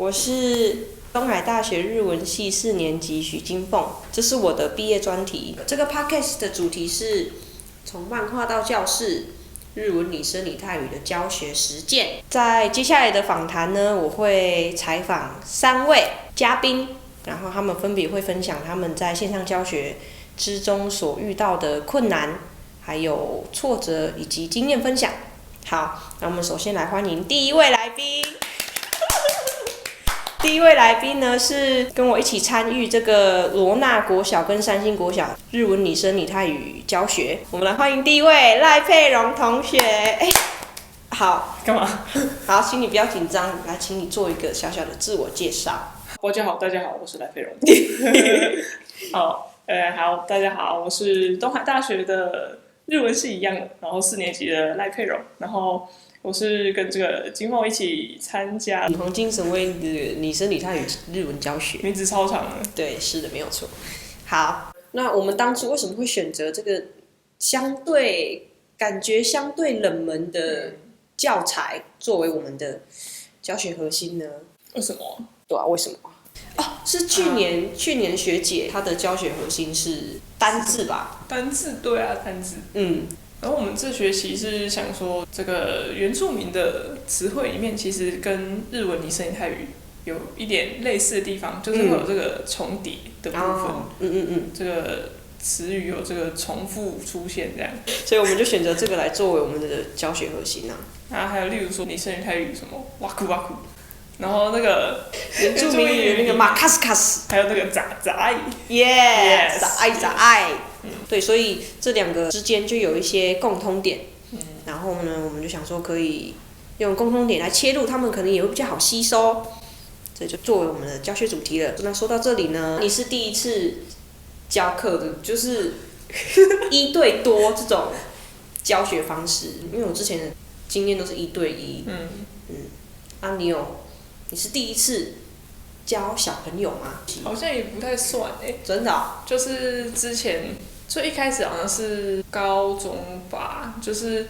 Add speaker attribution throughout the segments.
Speaker 1: 我是东海大学日文系4年级许金凤，这是我的毕业专题。这个 podcast 的主题是从漫画到教室，日文拟声拟态语的教学实践。在接下来的访谈呢，我会采访3位嘉宾，然后他们分别会分享他们在线上教学之中所遇到的困难，还有挫折以及经验分享。好，那我们首先来欢迎第一位来宾。第一位来宾呢是跟我一起参与这个罗纳国小跟三星国小日文拟声拟态语教学。我们来欢迎第一位赖佩蓉同学。好，
Speaker 2: 干嘛？
Speaker 1: 好，请你不要紧张，来，请你做一个小小的自我介绍。
Speaker 2: 大家好，我是赖佩蓉。好，好，大家好，我是东海大学的日文系一样的，然后4年级的赖佩蓉，然后我是跟这个金茂一起参加
Speaker 1: 黄金神威的拟声拟态语日文教学，
Speaker 2: 名字超长的。
Speaker 1: 对，是的，没有错。好，那我们当初为什么会选择这个感觉相对冷门的教材作为我们的教学核心呢？
Speaker 2: 为什么？
Speaker 1: 对啊，为什么？哦，是去年学姐她的教学核心是单字吧？
Speaker 2: 单字，对啊，单字。然后我们这学期是想说，这个原住民的词汇里面，其实跟日文拟声拟态语有一点类似的地方，就是会有这个重叠的部分。这个词语有这个重复出现这样，
Speaker 1: 所以我们就选择这个来作为我们的教学核心啊。
Speaker 2: 然后还有例如说拟声拟态语什么哇酷哇酷，然后那个
Speaker 1: 原住民语那个马卡斯卡斯，
Speaker 2: 还有那个杂爱，
Speaker 1: 杂爱。对，所以这2个之间就有一些共通点。然后呢，我们就想说可以用共通点来切入，他们可能也会比较好吸收，这就作为我们的教学主题了。那说到这里呢，你是第一次教课的，就是1对多这种教学方式，因为我之前的经验都是1对1。你是第一次教小朋友吗？
Speaker 2: 好像也不太算
Speaker 1: 真的
Speaker 2: 就是之前最一开始好像是高中吧，就是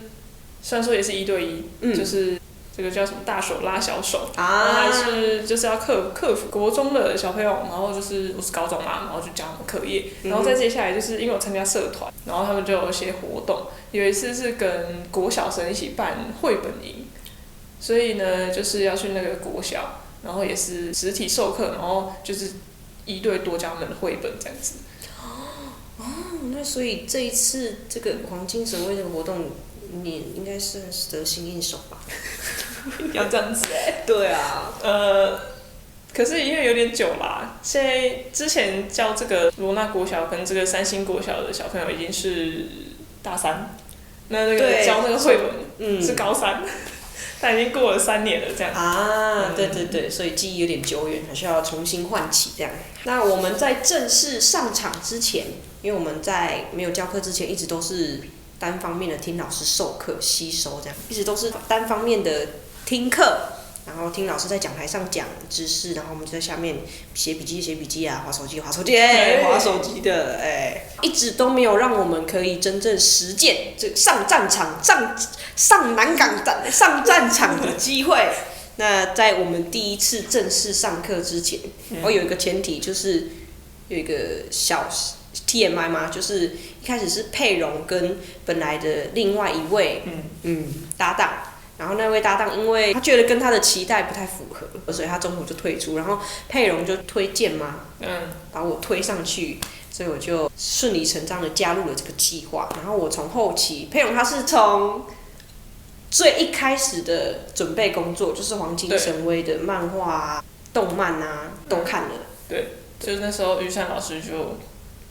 Speaker 2: 虽然说也是1对1，就是这个叫什么大手拉小手还是就是要克服国中的小朋友，然后就是我是高中嘛，然后就教他们课业，然后再接下来就是因为我参加社团，然后他们就有一些活动，有一次是跟国小生一起办绘本营，所以呢就是要去那个国小，然后也是实体授课，然后就是1对多教他们的绘本这样子。
Speaker 1: 那所以这一次这个黄金神威这个活动，你应该算是得心应手吧？
Speaker 2: 要这样子
Speaker 1: 对啊。
Speaker 2: 可是因为有点久啦，现在之前教这个罗纳国小跟这个三星国小的小朋友已经是大3，那个教那个绘本是高3。但已经过了3年了，这样
Speaker 1: 对，所以记忆有点久远，还需要重新唤起这样。那我们在正式上场之前，因为我们在没有教课之前，一直都是单方面的听老师授课吸收，这样一直都是单方面的听课，然后听老师在讲台上讲知识，然后我们就在下面写笔记啊，滑手机的，一直都没有让我们可以真正实践这上战场上南港上战场的机会。那在我们第一次正式上课之前，我有一个前提，就是有一个小 TMI 嘛，就是一开始是佩蓉跟本来的另外一位搭档。然后那位搭档，因为他觉得跟他的期待不太符合，所以他中途就退出。然后佩蓉就推荐嘛，把我推上去，所以我就顺理成章的加入了这个计划。然后我从后期，佩蓉他是从最一开始的准备工作，就是黄金神威的漫画啊、动漫啊都看了。
Speaker 2: 对，就是那时候玉山老师就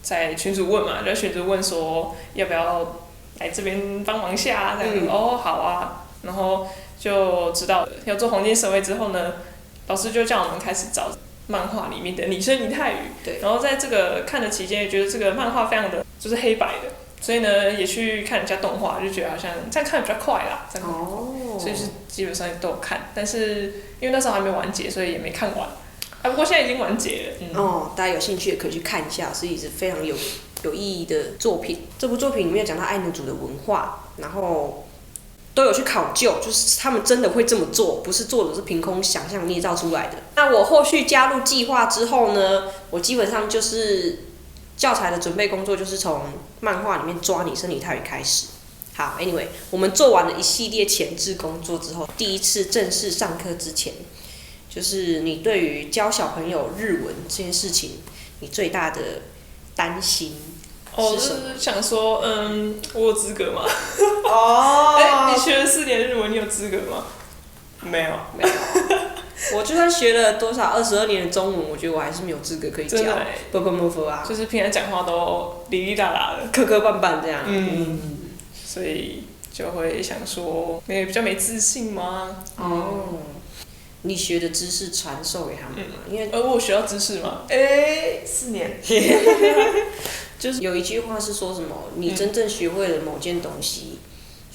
Speaker 2: 在群组问嘛，就在群组问说要不要来这边帮忙下这样。好啊。然后就知道要做黄金神威之后呢，老师就叫我们开始找漫画里面的拟声拟态语。对。然后在这个看的期间，也觉得这个漫画非常的就是黑白的，所以呢也去看人家动画，就觉得好像这样看比较快啦。所以是基本上都有看，但是因为那时候还没完结，所以也没看完。不过现在已经完结了。
Speaker 1: 大家有兴趣也可以去看一下，是一直非常有意义的作品。这部作品里面讲到爱奴族的文化，然后都有去考究，就是他们真的会这么做，不是做的是凭空想象捏造出来的。那我后续加入计划之后呢，我基本上就是教材的准备工作，就是从漫画里面抓拟声拟态语开始。好 ，anyway， 我们做完了一系列前置工作之后，第一次正式上课之前，就是你对于教小朋友日文这件事情，你最大的担心
Speaker 2: 就是想说，我有资格吗？
Speaker 1: 哦，
Speaker 2: 你学了4年日文，你有资格吗？没有，
Speaker 1: 没有。我就算学了多少22年的中文，我觉得我还是没有资格可以教。不啊，
Speaker 2: 就是平常讲话都哩哩啦啦的，
Speaker 1: 磕磕绊绊这样。
Speaker 2: 所以就会想说，比较没自信吗？
Speaker 1: 你学的知识传授给他们嘛？因为
Speaker 2: 我学到知识吗？4年。
Speaker 1: 就是有一句话是说什么，你真正学会了某件东西，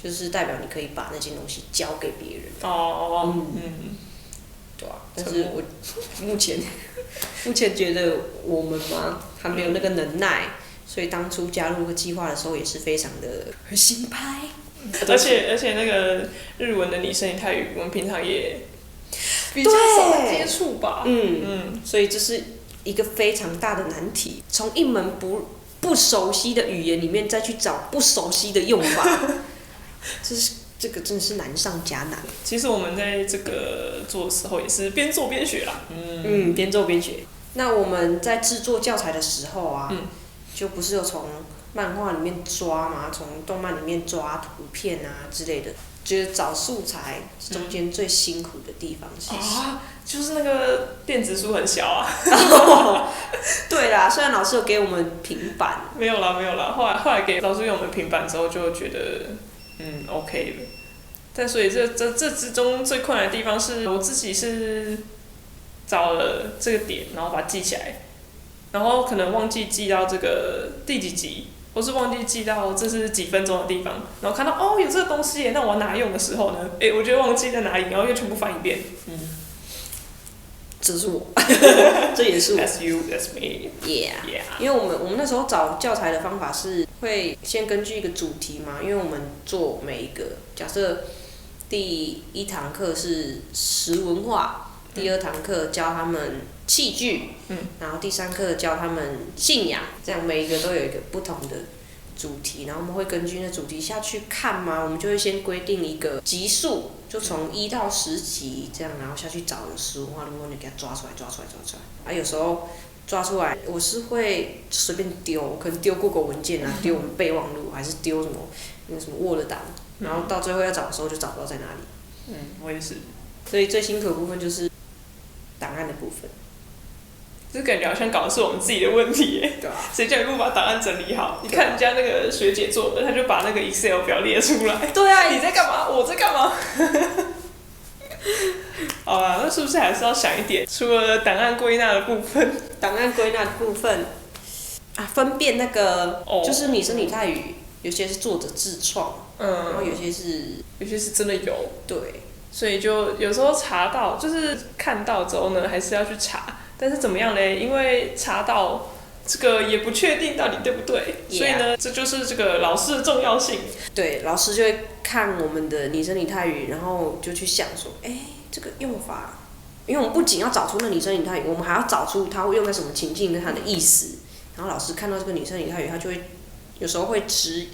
Speaker 1: 就是代表你可以把那件东西教给别人。对啊。但是我目前觉得我们嘛还没有那个能耐，所以当初加入这个计划的时候也是非常的心拍。
Speaker 2: 而且那个日文的拟声拟态语，我们平常也比较少接触吧。
Speaker 1: 所以这是一个非常大的难题，从一门不熟悉的语言里面再去找不熟悉的用法，这个真的是难上加难。
Speaker 2: 其实我们在这个做的时候也是边做边学啦。
Speaker 1: 边做边学。那我们在制作教材的时候啊，就不是有从漫画里面抓嘛，从动漫里面抓图片啊之类的，觉得找素材中间最辛苦的地方是
Speaker 2: 就是那个电子书很小啊。
Speaker 1: 对啦，虽然老师有给我们平板，
Speaker 2: 没有啦，后来给老师用我们平板之后，就觉得OK 了。但所以这之中最困难的地方是我自己是找了这个点，然后把它记起来，然后可能忘记记到这个第几集，或是忘记记到这是几分钟的地方，然后看到有这个东西耶，那我要拿用的时候呢，我觉得忘记在哪里，然后又全部翻一遍。
Speaker 1: 这是我，这也是我。
Speaker 2: That's you, that's me.
Speaker 1: Yeah. 因为我们那时候找教材的方法是会先根据一个主题嘛，因为我们做每一个，假设第一堂课是食文化，第2堂课教他们器具，然后第3课教他们信仰，这样每一个都有一个不同的主题，然后我们会根据那主题下去看嘛，我们就会先规定一个集数，就从1到10集这样，然后下去找食文化的部分，就给它抓出来。有时候抓出来，我是会随便丢，可能丢 Google 文件啊，丢我们备忘录，还是丢什么Word 档，然后到最后要找的时候就找不到在哪里。
Speaker 2: 我也是。
Speaker 1: 所以最辛苦的部分就是档案的部分。
Speaker 2: 这感觉好像搞的是我们自己的问题耶。
Speaker 1: 对啊。
Speaker 2: 谁叫你不把档案整理好？你看人家那个学姐做的，她就把那个 Excel 表列出来。
Speaker 1: 对啊。
Speaker 2: 你在干嘛？我在干嘛？好啦，那是不是还是要想一点？除了档案归纳的部分，
Speaker 1: 分辨那个就是拟声拟态语，有些是作者自创，然后有些是
Speaker 2: 真的有。
Speaker 1: 对。
Speaker 2: 所以就有时候查到，就是看到之后呢，还是要去查。但是怎么样嘞？因为查到这个也不确定到底对不对，所以呢，这就是这个老师的重要性。
Speaker 1: 对，老师就会看我们的拟声拟态语，然后就去想说，这个用法，因为我们不仅要找出那拟声拟态语，我们还要找出它会用在什么情境跟它的意思。然后老师看到这个拟声拟态语，他就会有时候会质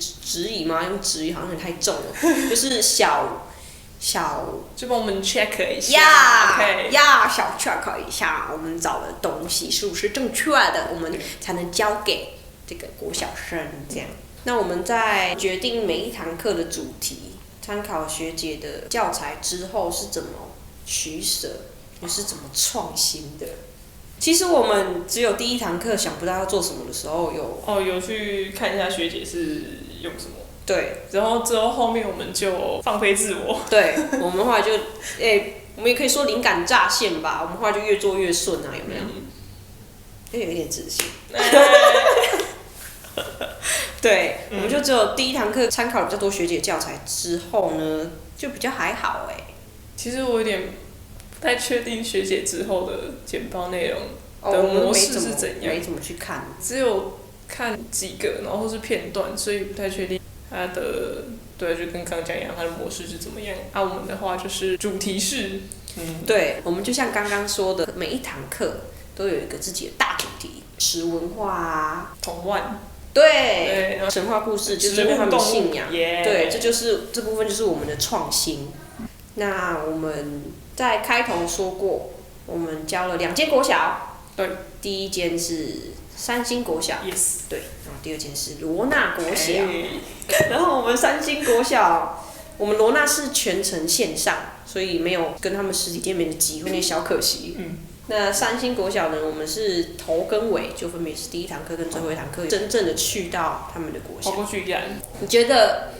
Speaker 1: 疑嘛，用质疑好像有点太重了，就是小
Speaker 2: 就帮我们 check 一下，
Speaker 1: 小 check 一下我们找的东西是不是正确的，我们才能交给这个国小生这样。那我们在决定每一堂课的主题，参考学姐的教材之后是怎么取舍，也是怎么创新的。其实我们只有第1堂课想不到要做什么的时候
Speaker 2: 有去看一下学姐是用什么。
Speaker 1: 对，
Speaker 2: 然后之后后面我们就放飞自我。
Speaker 1: 对，我们后来就，我们也可以说灵感乍现吧。我们后来就越做越顺啊，有没有？有一点自信。对，我们就只有第1堂课参考了比较多学姐教材之后呢，就比较还好
Speaker 2: 其实我有点不太确定学姐之后的简报内容的模式是怎样，
Speaker 1: 没怎么去看，
Speaker 2: 只有看几个，然后是片段，所以不太确定。它的对，就跟刚刚讲一样，它的模式是怎么样。我们的话就是主题式，
Speaker 1: 对，我们就像刚刚说的，每一堂课都有一个自己的大主题，食文化啊，
Speaker 2: 童玩，
Speaker 1: 对，神话故事就是他们的信仰，对，这部分就是我们的创新。那我们在开头说过，我们教了2间国小，
Speaker 2: 对，
Speaker 1: 第一间是三星国小
Speaker 2: ，yes，
Speaker 1: 对，然后第2间是罗纳国小，然后我们三星国小，我们罗纳是全程线上，所以没有跟他们实体见面的机会，有点小可惜。那三星国小呢，我们是头跟尾，就分别是第1堂课跟最后1堂课，真正的去到他们的国小。
Speaker 2: 跑过去一样。
Speaker 1: 你觉得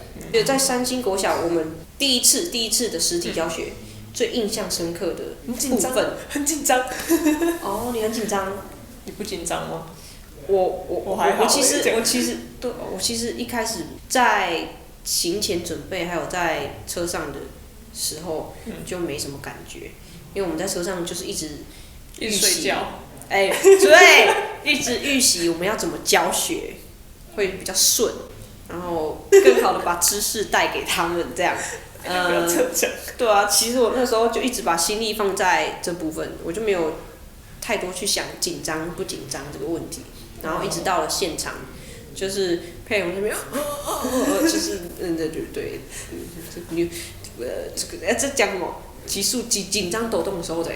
Speaker 1: 在三星国小，我们第一次的实体教学，最印象深刻的部分？
Speaker 2: 很紧张。
Speaker 1: 哦，你很紧张？
Speaker 2: 你不紧张吗？
Speaker 1: 我
Speaker 2: 还好。
Speaker 1: 我其实一开始在行前准备，还有在车上的时候，就没什么感觉，因为我们在车上就是一直
Speaker 2: 睡觉。
Speaker 1: 对，一直预习我们要怎么教学，会比较顺，然后更好的把知识带给他们这样。
Speaker 2: 不要这样讲。
Speaker 1: 对啊，其实我那时候就一直把心力放在这部分，我就没有太多去想紧张不紧张这个问题。然后一直到了现场，就是佩蓉那边，就是对，这讲什么？紧张抖动的时候的，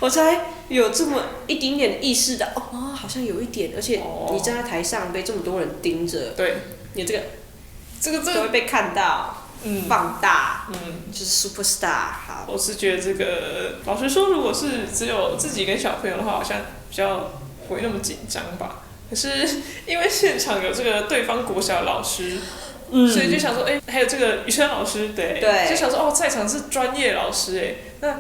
Speaker 1: 我才有这么一丁点的意识到，好像有一点，而且你站在台上被这么多人盯着，
Speaker 2: 对，
Speaker 1: 你这个都会被看到，放大，就是 super star。好，
Speaker 2: 我是觉得这个，老实说，如果是只有自己跟小朋友的话，好像比较不会那么紧张吧。可是因为现场有这个对方国小的老师。所以就想说，还有这个语文老师，对，就想说，在场是专业老师，那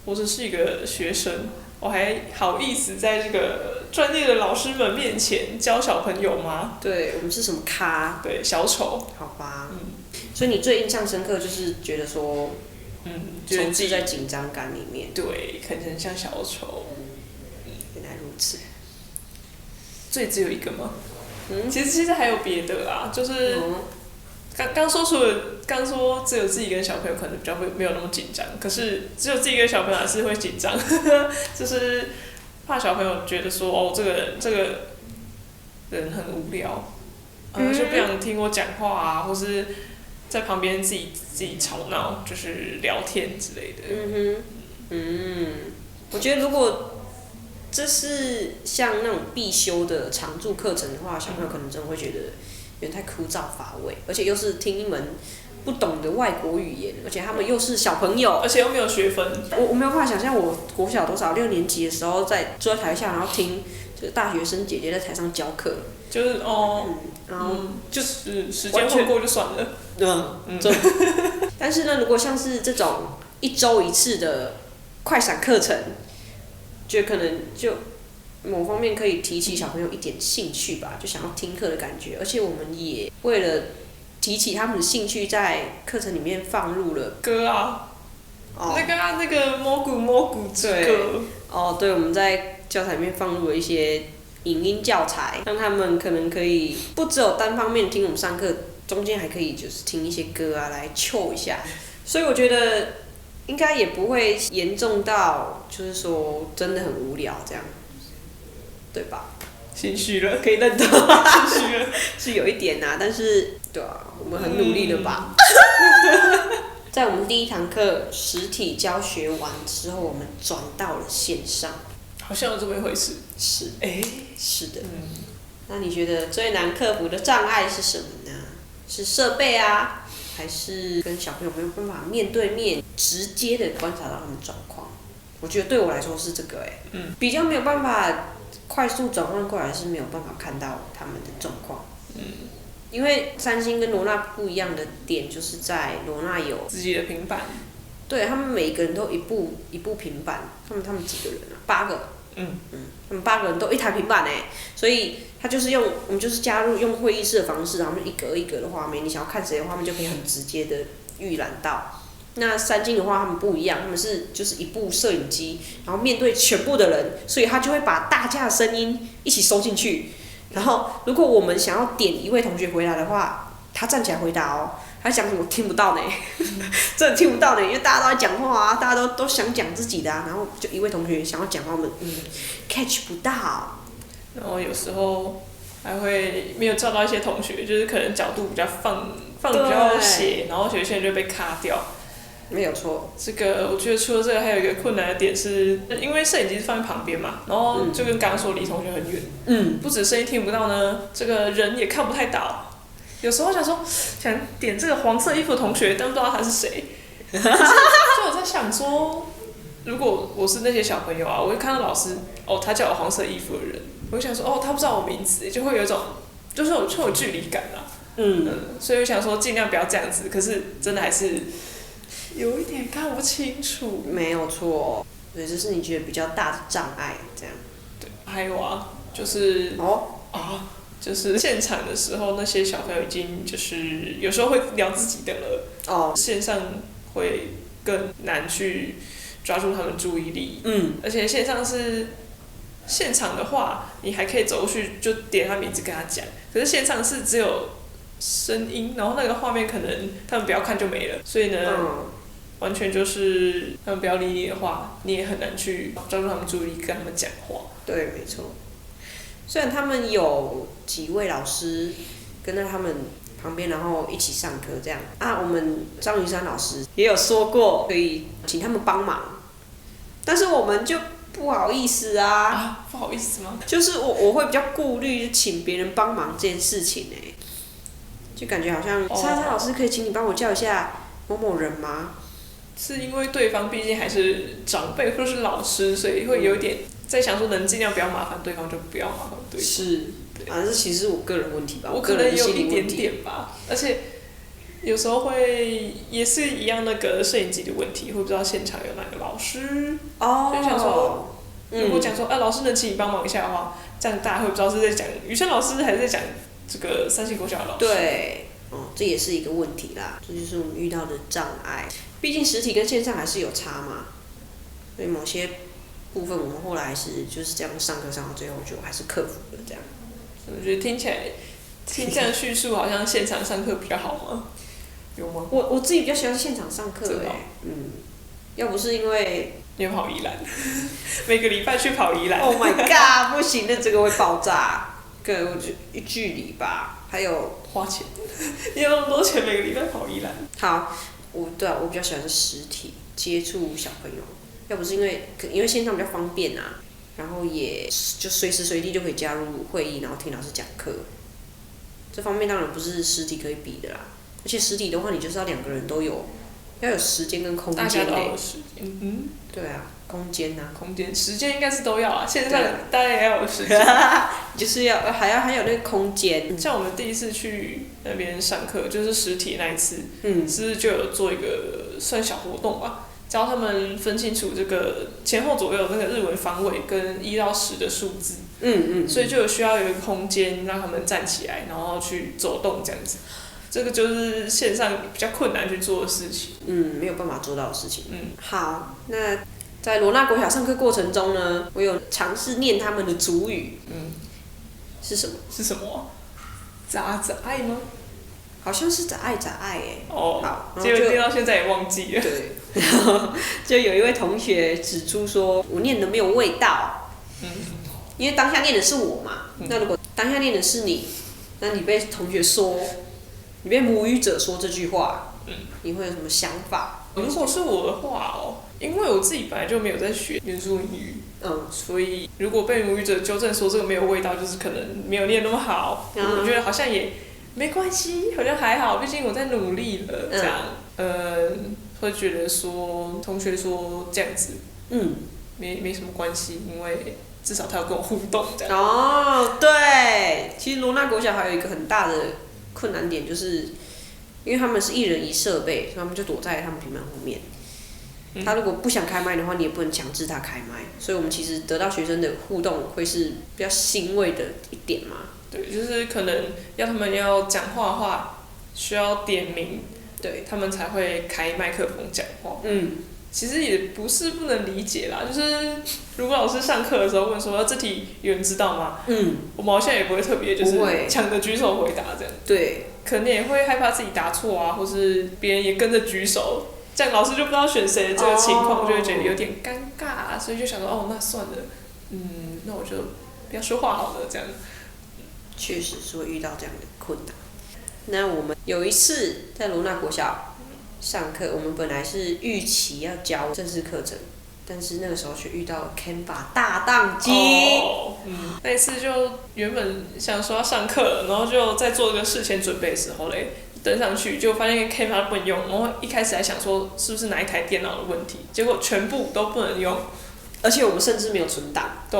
Speaker 2: 我只是一个学生，我还好意思在这个专业的老师们面前教小朋友吗？
Speaker 1: 对，我们是什么咖？
Speaker 2: 对，小丑。
Speaker 1: 好吧。所以你最印象深刻就是觉得说，从自在紧张感里面。
Speaker 2: 对，可能像小丑。
Speaker 1: 原来如此。
Speaker 2: 这只有一个吗？其实还有别的啊，就是。刚说只有自己跟小朋友可能比较没有那么紧张，可是只有自己跟小朋友还是会紧张，就是怕小朋友觉得说这个人很无聊，就不想听我讲话啊，或是在旁边自己吵闹，就是聊天之类的。
Speaker 1: 我觉得如果这是像那种必修的常驻课程的话，小朋友可能真的会觉得。有点太枯燥乏味，而且又是听一门不懂的外国语言，而且他们又是小朋友，
Speaker 2: 而且又没有学分。
Speaker 1: 我没有办法想象我国小多少6年级的时候坐在台下，然后听这个大学生姐姐在台上教课，
Speaker 2: 就是
Speaker 1: 然后
Speaker 2: 就是时间混过就算了。
Speaker 1: 但是呢，如果像是这种1周1次的快闪课程，就可能就。某方面可以提起小朋友一点兴趣吧，就想要听课的感觉，而且我们也为了提起他们的兴趣，在课程里面放入了
Speaker 2: 歌啊，那个摸骨之歌。
Speaker 1: 对，我们在教材里面放入了一些影音教材，让他们可能可以不只有单方面听我们上课，中间还可以就是听一些歌啊来chill一下，所以我觉得应该也不会严重到就是说真的很无聊这样。对吧？
Speaker 2: 心虚了，
Speaker 1: 可以认同。
Speaker 2: 心虚了，
Speaker 1: 是有一点啊，但是对啊，我们很努力了吧？在我们第1堂课实体教学完之后，我们转到了线上。
Speaker 2: 好像有这么一回事。
Speaker 1: 是。是的。那你觉得最难克服的障碍是什么呢？是设备啊，还是跟小朋友没有办法面对面直接的观察到他们状况？我觉得对我来说是这个比较没有办法。快速转换过来是没有办法看到他们的状况，因为三星跟罗纳不一样的点就是在罗纳有
Speaker 2: 自己的平板，
Speaker 1: 对他们每个人都一部平板，他们几个人啊？8个，他们8个人都1台平板所以他就是我们就是加入用会议室的方式，然后就一格一格的画面，你想要看谁的画面就可以很直接的预览到。那三星的话，他们不一样，他们是就是一部摄影机，然后面对全部的人，所以他就会把大家的声音一起收进去，然后如果我们想要点一位同学回答的话，他站起来回答哦，他讲什么听不到呢？真的听不到呢，因为大家都在讲话啊，大家都想讲自己的啊，然后就一位同学想要讲话，我们catch 不到。
Speaker 2: 然后有时候还会没有照到一些同学，就是可能角度比较放比较斜，然后有些人就被卡掉。
Speaker 1: 没有错。
Speaker 2: 这个我觉得除了这个，还有一个困难的点是，因为摄影机是放在旁边嘛，然后就跟刚刚说离同学很远，不止声音听不到呢，这个人也看不太到。有时候想点这个黄色衣服的同学，但不知道他是谁。所以我在想说，如果我是那些小朋友啊，我会看到老师他叫我黄色衣服的人，我就想说他不知道我名字，就会有一种就是有距离感啦。所以我想说尽量不要这样子，可是真的还是有一点看不清楚。
Speaker 1: 没有错，所以这是你觉得比较大的障碍，这样。
Speaker 2: 对，还有啊，就是就是现场的时候，那些小朋友已经就是有时候会聊自己的了，线上会更难去抓住他们注意力。而且线上是现场的话，你还可以走过去就点他名字跟他讲，可是线上是只有声音，然后那个画面可能他们不要看就没了，所以呢，完全就是他们不要理你的话，你也很难去抓住他们注意力跟他们讲话。
Speaker 1: 对，没错。虽然他们有几位老师跟在他们旁边，然后一起上课这样啊，我们张云山老师也有说过可以请他们帮忙，但是我们就不好意思啊。
Speaker 2: 不好意思吗？
Speaker 1: 就是我会比较顾虑请别人帮忙这件事情就感觉好像莎莎老师可以请你帮我叫一下某某人吗？
Speaker 2: 是因为对方毕竟还是长辈或是老师，所以会有一点在想说能尽量不要麻烦对方就不要麻烦对方。
Speaker 1: 是，这其实是我个人问题吧，
Speaker 2: 我可能有一点点吧，而且有时候会也是一样那个摄影机的问题，会不知道现场有哪个老师，就想说，如果讲说老师能请你帮忙一下的话，这样大家会不知道是在讲雨生老师还是在讲这个三星国小的老师。
Speaker 1: 对，这也是一个问题啦，这就是我们遇到的障碍。毕竟实体跟线上还是有差嘛，所以某些部分我们后来还是就是这样上课上到最后就还是克服了这样。
Speaker 2: 我觉得听这样叙述好像现场上课比较好吗？有吗？
Speaker 1: 我自己比较喜欢现场上课要不是因为
Speaker 2: 你有跑宜兰，每个礼拜去跑宜兰。
Speaker 1: Oh my god， 不行，那这个会爆炸。我觉得距离吧，还有
Speaker 2: 花钱，你有那么多钱每个礼拜跑宜兰？
Speaker 1: 好，我比较喜欢实体接触小朋友，要不是因为线上比较方便啊，然后也就随时随地就可以加入会议，然后听老师讲课。这方面当然不是实体可以比的啦，而且实体的话，你就是要两个人都有，要有时间跟空间。大
Speaker 2: 家都有时间。
Speaker 1: 对啊，空间
Speaker 2: 时间应该是都要啊。线上大家也要有时间，
Speaker 1: 就是还有那个空间。
Speaker 2: 像我们第一次去那边上课，就是实体那一次，是就有做一个算小活动吧，教他们分清楚这个前后左右那个日文方位跟1到10的数字。所以就需要有一个空间让他们站起来，然后去走动这样子。这个就是线上比较困难去做的事情。
Speaker 1: 没有办法做到的事情。好，那在罗纳国小上课过程中呢，我有尝试念他们的族语。是什么？
Speaker 2: 是什么？杂爱吗？
Speaker 1: 好像是杂爱好，
Speaker 2: 结果念到现在也忘记了。
Speaker 1: 对，然后就有一位同学指出说，我念的没有味道。因为当下念的是我嘛，那如果当下念的是你，那你被同学说，你被母语者说这句话，你会有什么想法？
Speaker 2: 如果是我的话因为我自己本来就没有在学原住民语，所以如果被母语者纠正说这个没有味道，就是可能没有念那么好，我觉得好像也没关系，好像还好，毕竟我在努力了，这样，会觉得说同学说这样子，没什么关系，因为至少他有跟我互动这样。
Speaker 1: 对，其实罗纳国小还有一个很大的困难点，就是因为他们是1人1设备，所以他们就躲在他们平板后面。他如果不想开麦的话，你也不能强制他开麦，所以我们其实得到学生的互动会是比较欣慰的一点嘛。
Speaker 2: 对，就是可能要他们要讲话的话，需要点名，对他们才会开麦克风讲话。其实也不是不能理解啦，就是如果老师上课的时候问说这题有人知道吗？我们好像也不会特别就是抢着举手回答这样。
Speaker 1: 对，
Speaker 2: 可能也会害怕自己答错啊，或是别人也跟着举手，这样老师就不知道选谁的这个情况，就会觉得有点尴尬，所以就想说那算了，那我就不要说话好了这样。
Speaker 1: 确实是会遇到这样的困难。那我们有一次在罗纳国小上课，我们本来是预期要教正式课程，但是那个时候却遇到了 Canva 大宕机。
Speaker 2: 那一次就原本想说要上课，然后就在做这个事前准备的时候嘞，登上去就发现 Canva 不能用，然后一开始还想说是不是哪一台电脑的问题，结果全部都不能用。
Speaker 1: 而且我们甚至没有存档，
Speaker 2: 对、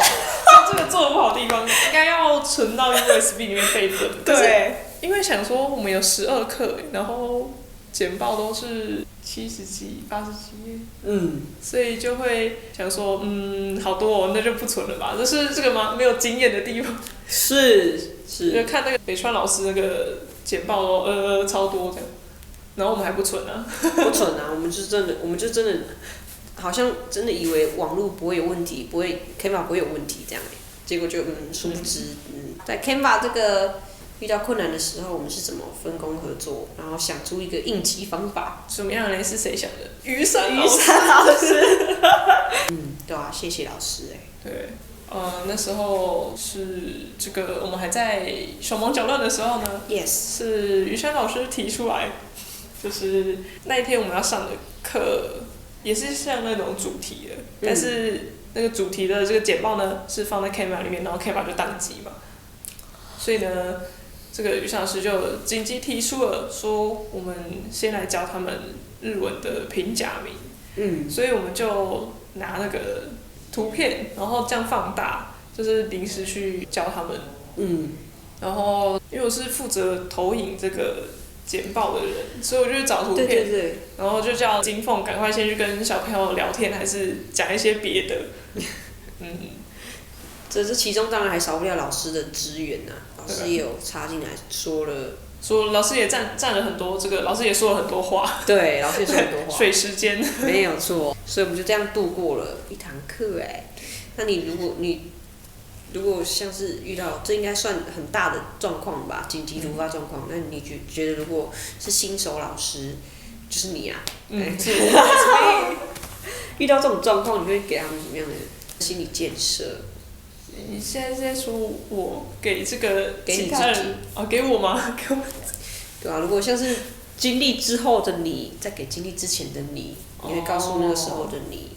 Speaker 2: 这个做的不好的地方，应该要存到 USB 里面备份。
Speaker 1: 对，
Speaker 2: 因为想说我们有12课，然后简报都是70几、80几页，所以就会想说，好多那就不存了吧。这是这个没有经验的地方。
Speaker 1: 是，
Speaker 2: 就看那个北川老师那个简报都超多这样，然后我们还不存啊。
Speaker 1: 不存啊，我们就真的。好像真的以为网络不会有问题，Canva 不会有问题这样，结果就殊不知，在 Canva 这个遇到困难的时候，我们是怎么分工合作，然后想出一个应急方法。
Speaker 2: 什么样的人是谁想的？雨伞
Speaker 1: 老师。对啊，谢谢老师
Speaker 2: 对，那时候是这个我们还在手忙脚乱的时候呢
Speaker 1: ，Yes，
Speaker 2: 是于山老师提出来，就是那一天我们要上的课。也是像那种主题的，但是那个主题的这个简报呢是放在 Canva 里面，然后 Canva 就宕机嘛，所以呢，这个于老师就紧急提出了说，我们先来教他们日文的平假名，所以我们就拿那个图片，然后这样放大，就是临时去教他们，然后因为我是负责投影这个简报的人，所以我就找图片，
Speaker 1: 对，
Speaker 2: 然后就叫金凤赶快先去跟小朋友聊天，还是讲一些别的。
Speaker 1: 这其中当然还少不了老师的支援呐，老师也有插进来说
Speaker 2: 老师也占了很多这个，老师也说了很多话。
Speaker 1: 对，老师也说很多话。
Speaker 2: 水时间。
Speaker 1: 没有错，所以我们就这样度过了一堂课那如果像是遇到这应该算很大的状况吧，紧急突发状况，那你觉得如果是新手老师，就是你啊，遇到这种状况，你会给他们什么样的心理建设？
Speaker 2: 你现在是在说我给这个其他人给我吗？给我。
Speaker 1: 对啊，如果像是经历之后的你，再给经历之前的你，你会告诉那个时候的你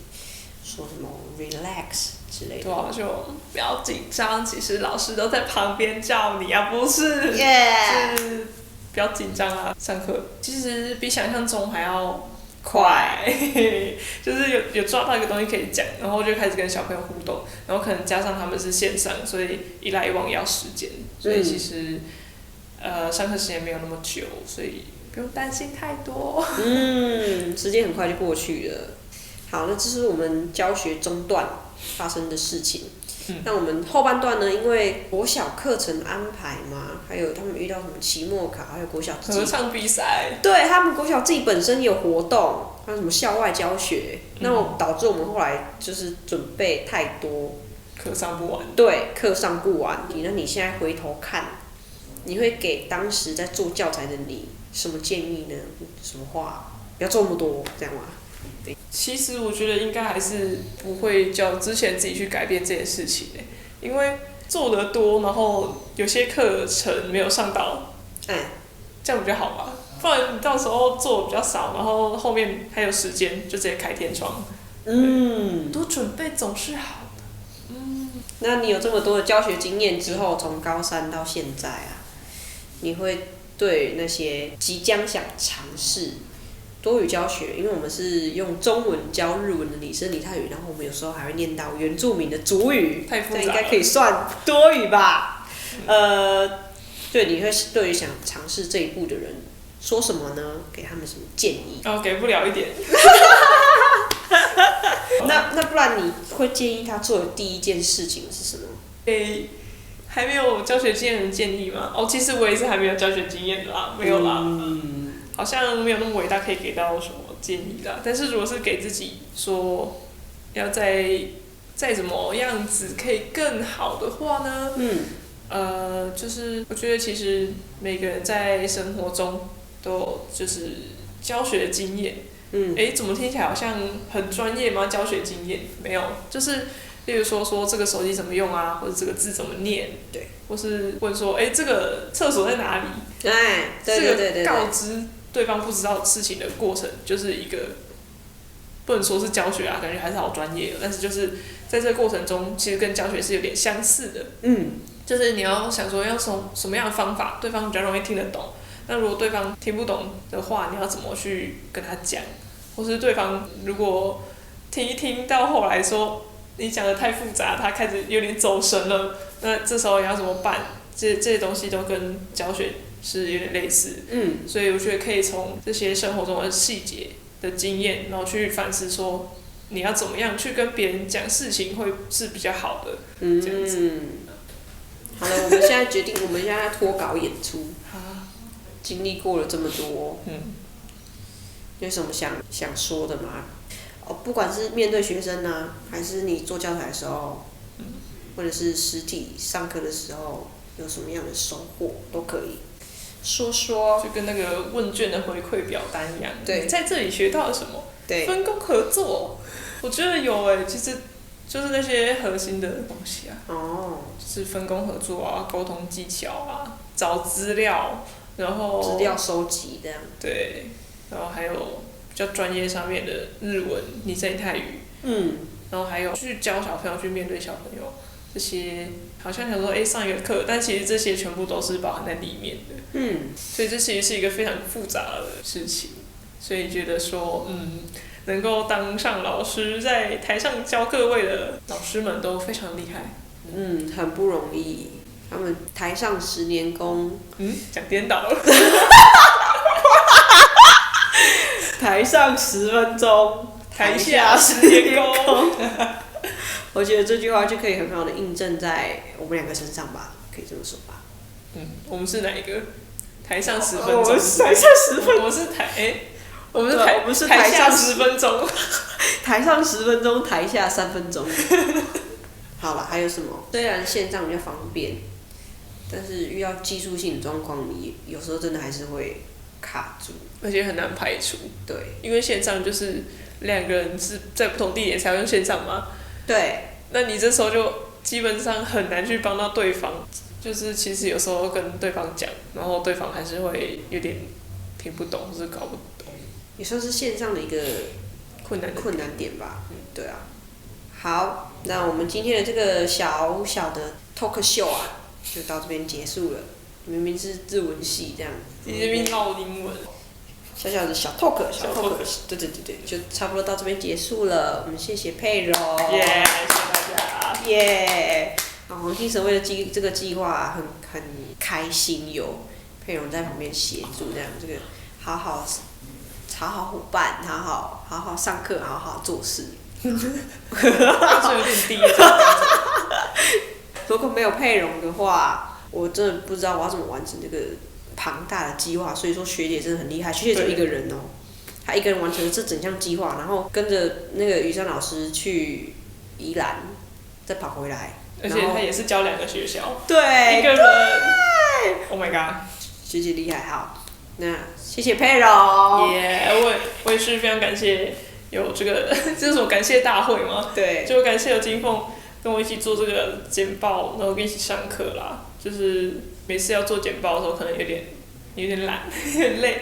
Speaker 1: 说什么 relax 之类的。
Speaker 2: 对啊，就不要紧张，其实老师都在旁边叫你啊，不是？是不要紧张啊，上课其实比想象中还要快，就是有抓到一个东西可以讲，然后就开始跟小朋友互动，然后可能加上他们是线上，所以一来一往也要时间，所以其实上课时间没有那么久，所以不用担心太多。
Speaker 1: 时间很快就过去了。好，那这是我们教学中段发生的事情。那我们后半段呢？因为国小课程安排嘛，还有他们遇到什么期末考，还有国小
Speaker 2: 合唱比赛，
Speaker 1: 对他们国小自己本身有活动，还有什么校外教学，那导致我们后来就是准备太多，
Speaker 2: 课上不完。
Speaker 1: 对，课上不完。那你现在回头看，你会给当时在做教材的你什么建议呢？什么话？不要做那么多，这样吗？
Speaker 2: 其实我觉得应该还是不会叫之前自己去改变这件事情因为做得多，然后有些课程没有上到，这样比较好吧。不然你到时候做比较少，然后后面还有时间就直接开天窗。多准备总是好的。
Speaker 1: 那你有这么多的教学经验之后，从高3到现在啊，你会对那些即将想尝试多语教学，因为我们是用中文教日文的拟声拟态语，然后我们有时候还会念到原住民的族语，
Speaker 2: 太复杂了，
Speaker 1: 这应该可以算多语吧？对，你会对于想尝试这一步的人说什么呢？给他们什么建议？
Speaker 2: 给不了一点。
Speaker 1: 那不然你会建议他做的第一件事情是什么？
Speaker 2: 还没有教学经验的建议吗？其实我也是还没有教学经验的啦，没有啦。好像没有那么伟大，可以给到什么建议啦。但是如果是给自己说要再怎么样子可以更好的话呢？就是我觉得其实每个人在生活中都有就是教学的经验。怎么听起来好像很专业吗？教学经验没有，就是例如说这个手机怎么用啊，或者这个字怎么念，
Speaker 1: 对，
Speaker 2: 或是问说，这个厕所在哪里？
Speaker 1: 对，
Speaker 2: 这个告知对方不知道事情的过程，就是一个不能说是教学啊，感觉还是好专业的，但是就是在这个过程中，其实跟教学是有点相似的。就是你要想说要什么样的方法，对方比较容易听得懂。那如果对方听不懂的话，你要怎么去跟他讲？或是对方如果听一听到后来说你讲的太复杂，他开始有点走神了，那这时候你要怎么办？这些东西都跟教学是有点类似。所以我觉得可以从这些生活中的细节的经验，然后去反思说你要怎么样去跟别人讲事情会是比较好的。这样子。
Speaker 1: 好了，我们现在决定，我们现在脱稿演出。经历过了这么多，有什么想说的吗？不管是面对学生啊，还是你做教材的时候，或者是实体上课的时候，有什么样的收获都可以说说。
Speaker 2: 就跟那个问卷的回馈表单一样。
Speaker 1: 对，
Speaker 2: 在这里学到了什么？
Speaker 1: 对，
Speaker 2: 分工合作。我觉得有其实就是那些核心的东西啊。就是分工合作啊，沟通技巧啊，找资料。然后
Speaker 1: 资料收集这样。
Speaker 2: 对，然后还有比较专业上面的日文、拟声泰语。然后还有去教小朋友，去面对小朋友，这些好像想说上一个课，但其实这些全部都是包含在里面的。所以这其实是一个非常复杂的事情，所以觉得说能够当上老师，在台上教各位的老师们都非常厉害。
Speaker 1: 很不容易。他们台上10年功，
Speaker 2: 讲颠倒了。
Speaker 1: 台上10分钟，
Speaker 2: 台下10年功。
Speaker 1: 我觉得这句话就可以很好的印证在我们2个身上吧，可以这么说吧。
Speaker 2: 我们是哪一个？台上10分钟。
Speaker 1: 我们是台上10分钟。
Speaker 2: 我们是台下10分钟。
Speaker 1: 台上10分钟，台下3分钟。好了，还有什么？虽然线上比较方便，但是遇到技术性的状况，你有时候真的还是会卡住，
Speaker 2: 而且很难排除。
Speaker 1: 对，
Speaker 2: 因为线上就是2个人是在不同地点才要用线上嘛。
Speaker 1: 对。
Speaker 2: 那你这时候就基本上很难去帮到对方，就是其实有时候跟对方讲，然后对方还是会有点听不懂或是搞不懂。
Speaker 1: 也算是线上的一个困难点吧。对啊。好，那我们今天的这个小小的 talk show 啊，就到这边结束了。明明是日文系这样，
Speaker 2: 你这边唠英文。
Speaker 1: 小小的小 talk， 对，就差不多到这边结束了。我们谢谢佩蓉，
Speaker 2: 谢谢大
Speaker 1: 家，黄金神威的这个计划很开心，有佩蓉在旁边协助，这样这个好好伙伴，好好上课，好好做事。
Speaker 2: 标准有点低了。
Speaker 1: 如果没有佩蓉的话，我真的不知道我要怎么完成这个庞大的计划。所以说学姐真的很厉害，学姐只有一个人她一个人完成了这整项计划，然后跟着那个雨珊老师去宜兰，再跑回来。
Speaker 2: 而且她也是教2个学校。
Speaker 1: 对。
Speaker 2: 一个人。Oh my god。
Speaker 1: 学姐厉害，好，那谢谢佩蓉。
Speaker 2: 我也是非常感谢。有这个，这是什么感谢大会吗？
Speaker 1: 对，
Speaker 2: 就感谢有金凤跟我一起做这个简报，然后跟一起上课啦。就是每次要做简报的时候，可能有点懒，有点累，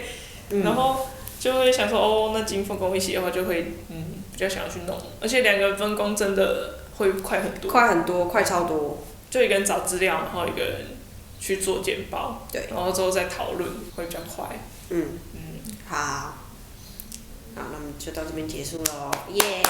Speaker 2: 然后就会想说，那金凤跟我一起的话，就会比较想要去弄。而且2个人分工真的会快很多，
Speaker 1: 快超多。
Speaker 2: 就一个人找资料，然后一个人去做简报，
Speaker 1: 对，
Speaker 2: 然后之后再讨论，会比较快。
Speaker 1: 好。好，那我们就到这边结束喽，耶！